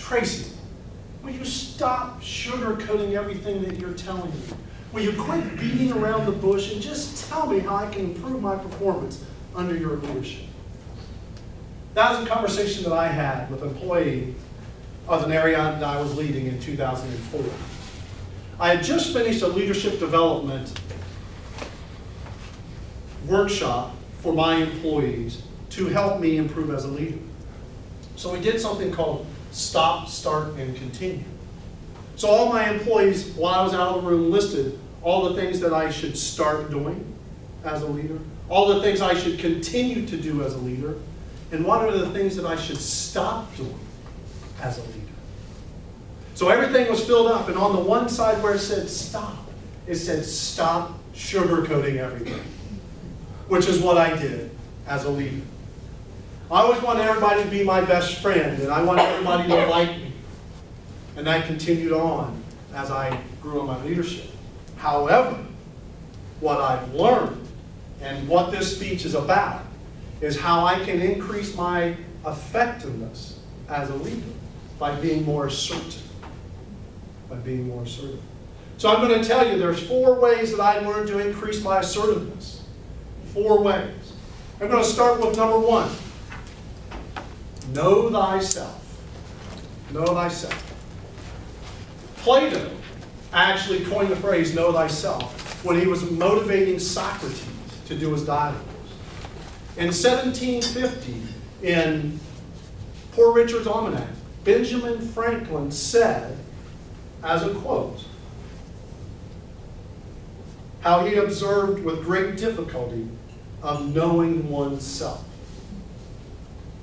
Tracy, will you stop sugarcoating everything that you're telling me? Will you quit beating around the bush and just tell me how I can improve my performance under your leadership? That was a conversation that I had with an employee of an area that I was leading in 2004. I had just finished a leadership development workshop for my employees to help me improve as a leader. So we did something called stop, start, and continue. So all my employees, while I was out of the room, listed all the things that I should start doing as a leader, all the things I should continue to do as a leader, and what are the things that I should stop doing as a leader. So everything was filled up, and on the one side where it said stop, it said stop sugarcoating everything, which is what I did as a leader. I always wanted everybody to be my best friend, and I wanted everybody to like me. And that continued on as I grew in my leadership. However, what I've learned and what this speech is about is how I can increase my effectiveness as a leader by being more assertive. By being more assertive. So I'm going to tell you there's 4 ways that I learned to increase my assertiveness. 4 ways. I'm going to start with number 1. Know thyself. Know thyself. Plato actually coined the phrase know thyself when he was motivating Socrates to do his dialogues. In 1750, in Poor Richard's Almanac, Benjamin Franklin said, as a quote, how he observed with great difficulty of knowing oneself.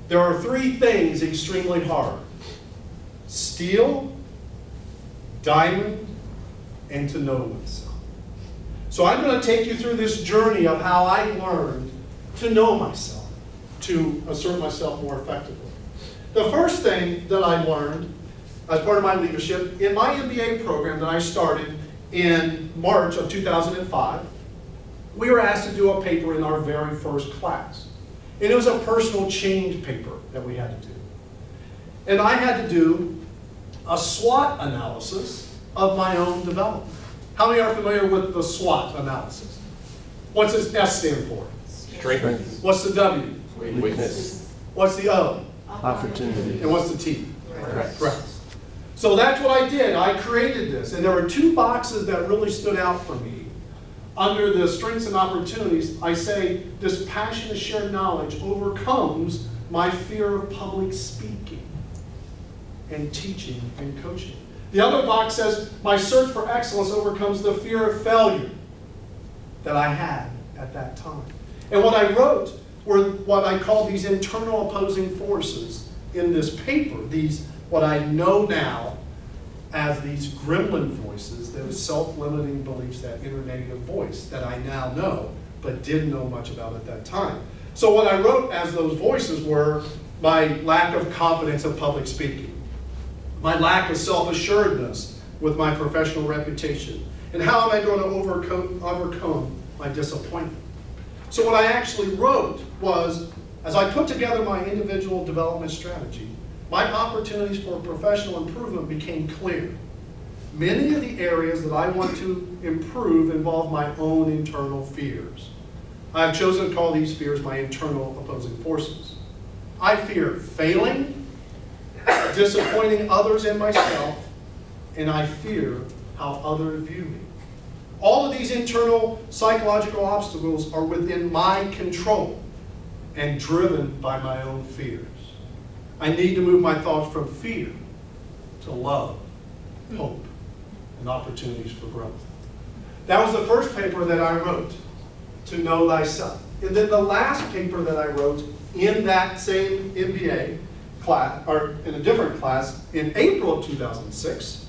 There are 3 things extremely hard: steal, diamond, and to know oneself. So I'm going to take you through this journey of how I learned to know myself, to assert myself more effectively. The first thing that I learned as part of my leadership in my MBA program that I started in March of 2005, we were asked to do a paper in our very first class. And it was a personal change paper that we had to do. And I had to do a SWOT analysis of my own development. How many are familiar with the SWOT analysis? What's this S stand for? Strength. What's the W? Weakness. What's the O? Opportunity. And what's the T? Threat. So that's what I did. I created this. And there were 2 boxes that really stood out for me. Under the strengths and opportunities, I say this passion to share knowledge overcomes my fear of public speaking and teaching and coaching. The other box says my search for excellence overcomes the fear of failure that I had at that time. And what I wrote were what I call these internal opposing forces in this paper, these what I know now as these gremlin voices, those self-limiting beliefs, that inner negative voice that I now know, but didn't know much about at that time. So what I wrote as those voices were my lack of confidence in public speaking, my lack of self-assuredness with my professional reputation, and how am I going to overcome my disappointment. So what I actually wrote was, as I put together my individual development strategy, my opportunities for professional improvement became clear. Many of the areas that I want to improve involve my own internal fears. I have chosen to call these fears my internal opposing forces. I fear failing, disappointing others and myself, and I fear how others view me. All of these internal psychological obstacles are within my control and driven by my own fears. I need to move my thoughts from fear to love, hope, and opportunities for growth. That was the first paper that I wrote, to know thyself. And then the last paper that I wrote in that same MBA class, or in a different class, in April of 2006,